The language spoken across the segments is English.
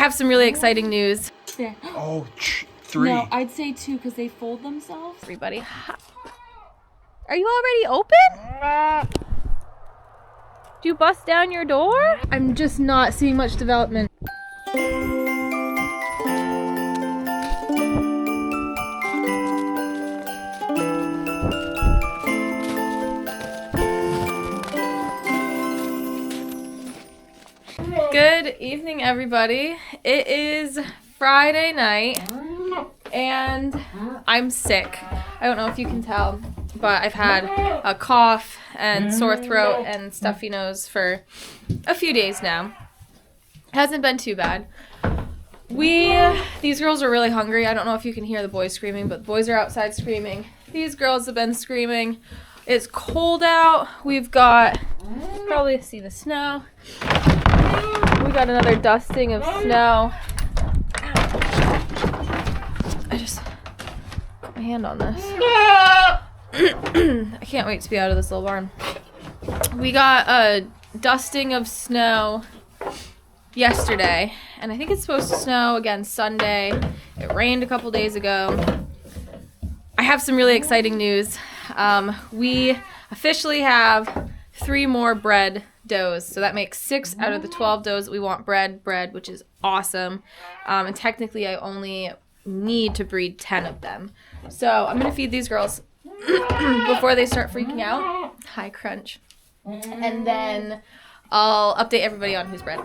have some really exciting news. There. Oh, 3. No, I'd say 2 because they fold themselves. Everybody. Are you already open? Do you bust down your door? I'm just not seeing much development. Good evening, everybody. It is Friday night and I'm sick. I don't know if you can tell, but I've had a cough and sore throat and stuffy nose for a few days now. Hasn't been too bad. These girls are really hungry. I don't know if you can hear the boys screaming, but the boys are outside screaming. These girls have been screaming. It's cold out. We've got, probably see the snow. We got another dusting of snow. I just put my hand on this. I can't wait to be out of this little barn. We got a dusting of snow yesterday, and I think it's supposed to snow again Sunday. It rained a couple days ago. I have some really exciting news. We officially have 3 more bred does, so that makes 6 out of the 12 does that we want bred, which is awesome. And technically I only need to breed 10 of them. So I'm gonna feed these girls before they start freaking out. Hi, Crunch. And then I'll update everybody on who's bred.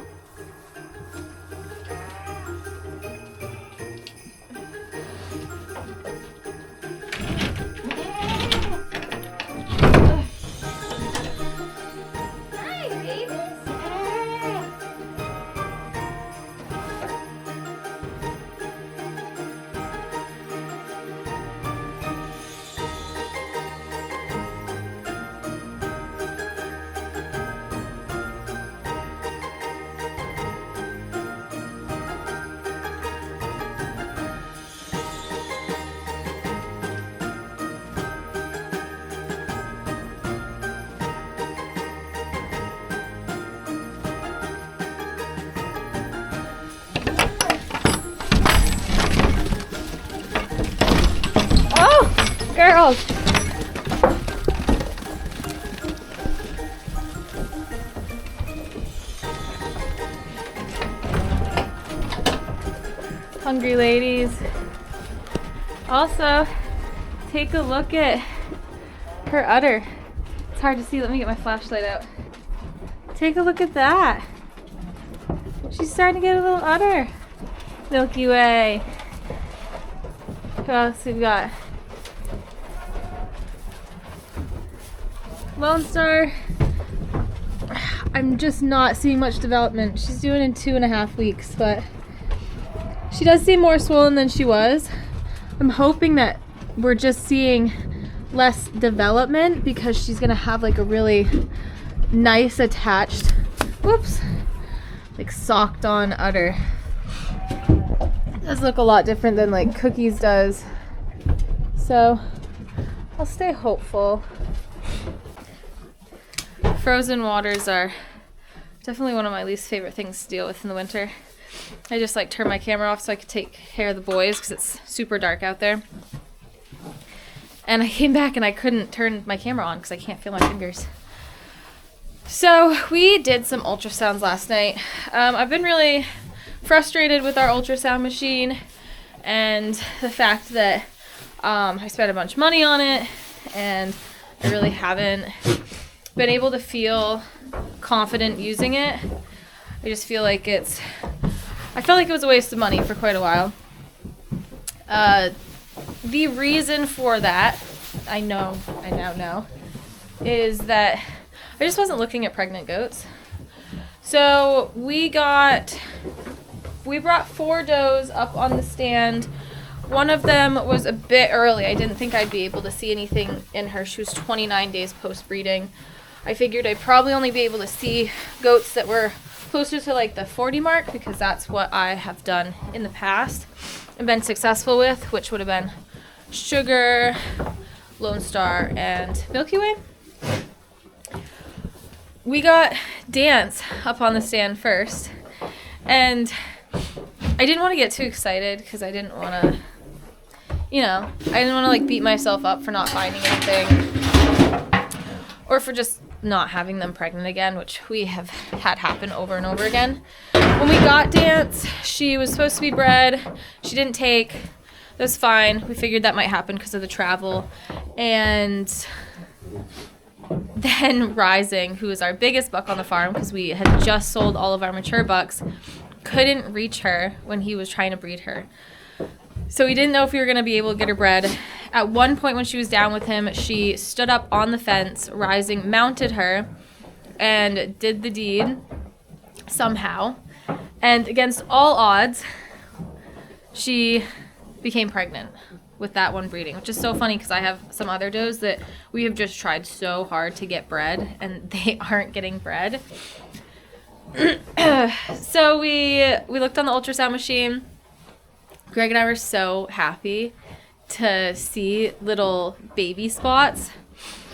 Girls! Hungry ladies. Also, take a look at her udder. It's hard to see. Let me get my flashlight out. Take a look at that. She's starting to get a little udder. Milky Way. Who else we've got? Lone Star, I'm just not seeing much development. She's doing in 2.5 weeks, but she does seem more swollen than she was. I'm hoping that we're just seeing less development because she's gonna have like a really nice attached, whoops, like socked on udder. It does look a lot different than like Cookies does. So I'll stay hopeful. Frozen waters are definitely one of my least favorite things to deal with in the winter. I just like turn my camera off so I could take care of the boys because it's super dark out there. And I came back and I couldn't turn my camera on because I can't feel my fingers. So we did some ultrasounds last night. I've been really frustrated with our ultrasound machine and the fact that I spent a bunch of money on it and I really haven't been able to feel confident using it. I just feel like I felt like it was a waste of money for quite a while. The reason for that, I now know, is that I just wasn't looking at pregnant goats. So we brought 4 does up on the stand. One of them was a bit early. I didn't think I'd be able to see anything in her. She was 29 days post-breeding. I figured I'd probably only be able to see goats that were closer to like the 40 mark because that's what I have done in the past and been successful with, which would have been Sugar, Lone Star, and Milky Way. We got Dance up on the stand first, and I didn't want to get too excited because I didn't want to, you know, I didn't want to like beat myself up for not finding anything or for just not having them pregnant again, which we have had happen over and over again. When we got Dance, she was supposed to be bred. She didn't take. That was fine. We figured that might happen because of the travel. And then Rising, who is our biggest buck on the farm because we had just sold all of our mature bucks, couldn't reach her when he was trying to breed her. So we didn't know if we were going to be able to get her bred. At one point when she was down with him, she stood up on the fence. Rising mounted her and did the deed somehow. And against all odds, she became pregnant with that one breeding, which is so funny because I have some other does that we have just tried so hard to get bred and they aren't getting bred. So we looked on the ultrasound machine. Greg and I were so happy to see little baby spots.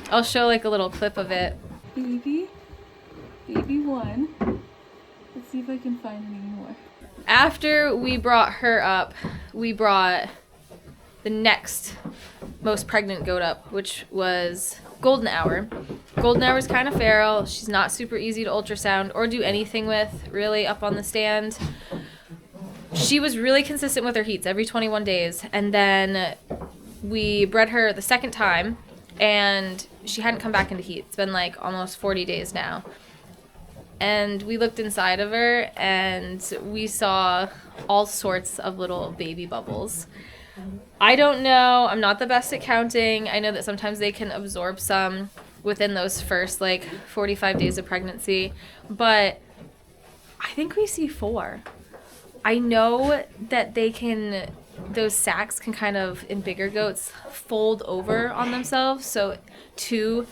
I'll show like a little clip of it. Baby one. Let's see if I can find any more. After we brought her up, we brought the next most pregnant goat up, which was Golden Hour. Golden Hour is kind of feral. She's not super easy to ultrasound or do anything with, really, up on the stand. She was really consistent with her heats every 21 days. And then we bred her the second time, and she hadn't come back into heat. It's been like almost 40 days now. And we looked inside of her, and we saw all sorts of little baby bubbles. I don't know. I'm not the best at counting. I know that sometimes they can absorb some within those first like 45 days of pregnancy, but I think we see 4. I know that those sacs can kind of, in bigger goats, fold over on themselves. So 2,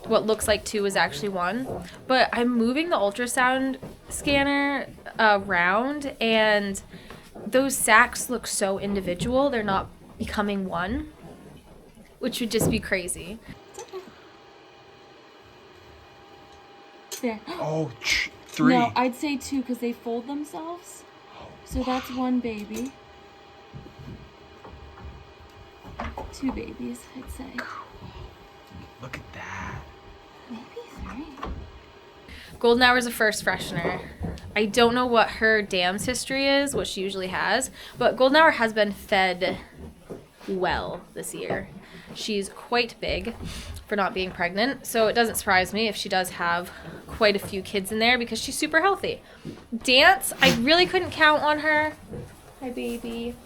what looks like 2 is actually 1. But I'm moving the ultrasound scanner around, and those sacs look so individual. They're not becoming 1, which would just be crazy. There. Oh, 3. No, I'd say 2 because they fold themselves. So that's 1 baby. 2 babies, I'd say. Look at that. Maybe 3. Golden Hour is a first freshener. I don't know what her dams history is, what she usually has, but Golden Hour has been fed well this year. She's quite big for not being pregnant, so it doesn't surprise me if she does have quite a few kids in there because she's super healthy. Dance, I really couldn't count on her. Hi, baby.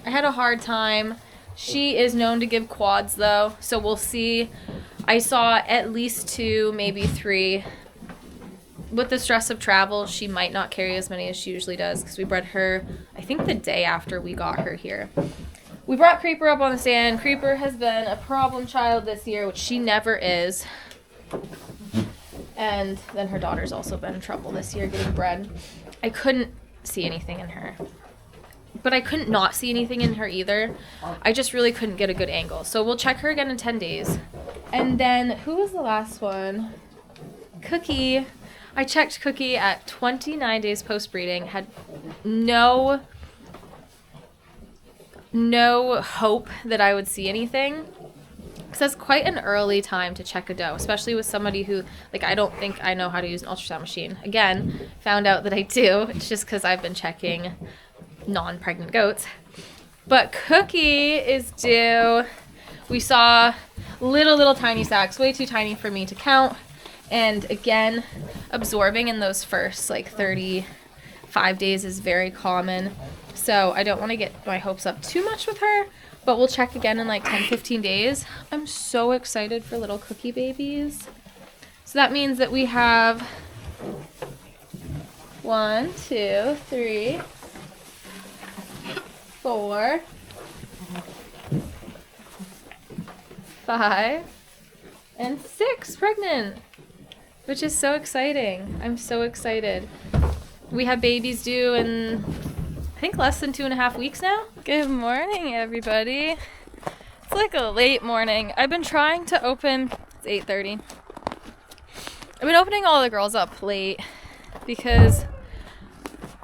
I had a hard time. She is known to give quads, though, so we'll see. I saw at least 2, maybe 3. With the stress of travel, she might not carry as many as she usually does because we bred her, I think, the day after we got her here. We brought Creeper up on the stand. Creeper has been a problem child this year, which she never is. And then her daughter's also been in trouble this year getting bred. I couldn't see anything in her. But I couldn't not see anything in her either. I just really couldn't get a good angle. So we'll check her again in 10 days. And then, who was the last one? Cookie. I checked Cookie at 29 days post-breeding. Had no hope that I would see anything. Because that's quite an early time to check a doe, especially with somebody who, like, I don't think I know how to use an ultrasound machine. Again, found out that I do. It's just because I've been checking non-pregnant goats. But Cookie is due. We saw little tiny sacs, way too tiny for me to count. And again, absorbing in those first like 35 days is very common. So I don't want to get my hopes up too much with her, but we'll check again in like 10-15 days. I'm so excited for little Cookie babies. So that means that we have 1, 2, 3, 4, 5, and 6 pregnant, which is so exciting. I'm so excited. We have babies due in, I think, less than 2.5 weeks now. Good morning, everybody. It's like a late morning. I've been trying to open, it's 8:30. I've been opening all the girls up late because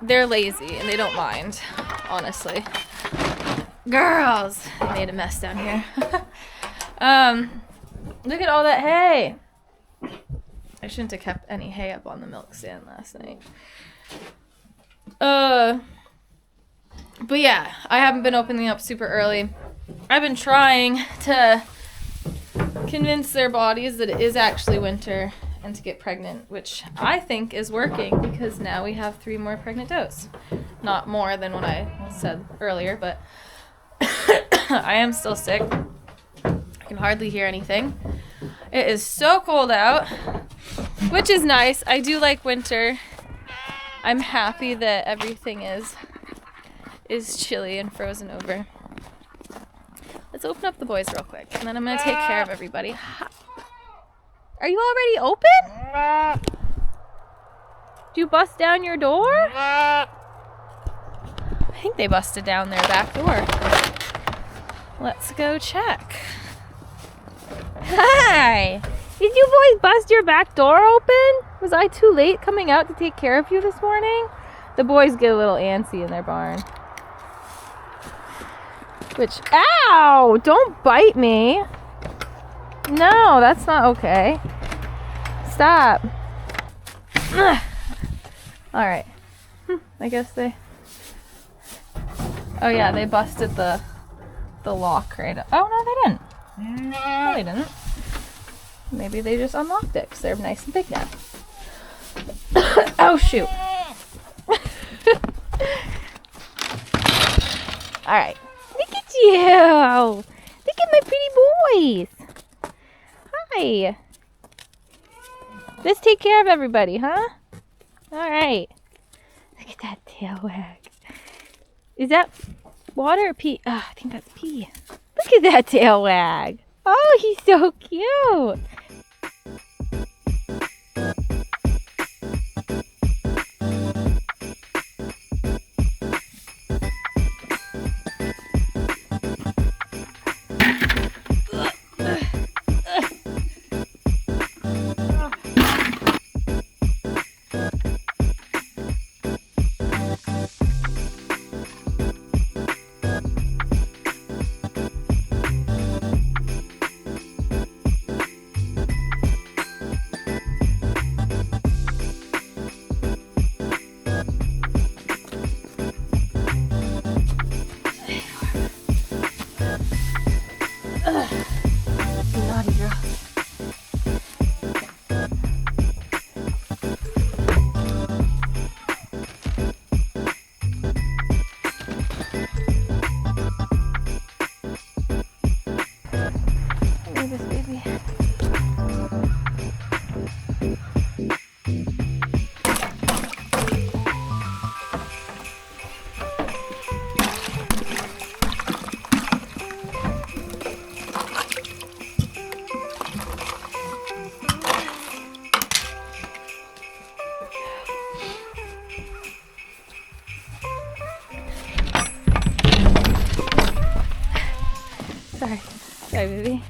they're lazy and they don't mind, honestly. Girls, they made a mess down here. Look at all that hay. I shouldn't have kept any hay up on the milk stand last night. But yeah, I haven't been opening up super early. I've been trying to convince their bodies that it is actually winter and to get pregnant, which I think is working because now we have 3 more pregnant does. Not more than what I said earlier, but I am still sick. I can hardly hear anything. It is so cold out, which is nice. I do like winter. I'm happy that everything is chilly and frozen over. Let's open up the boys real quick, and then I'm going to take care of everybody. Are you already open? Did you bust down your door? I think they busted down their back door. Let's go check. Hi! Did you boys bust your back door open? Was I too late coming out to take care of you this morning? The boys get a little antsy in their barn. Which, ow! Don't bite me. No, that's not okay. Stop. Ugh. All right. I guess they... Oh yeah, they busted the lock right up. Oh no, they didn't. No, they didn't. Maybe they just unlocked it because they're nice and big now. Oh shoot. All right. Look at you. Look at my pretty boys. Hi. Let's take care of everybody, huh? All right. Look at that tail wag. Is that water or pee? Oh, I think that's pee. Look at that tail wag. Oh, he's so cute. Naughty girl. Look at this baby. Sorry. Sorry, baby.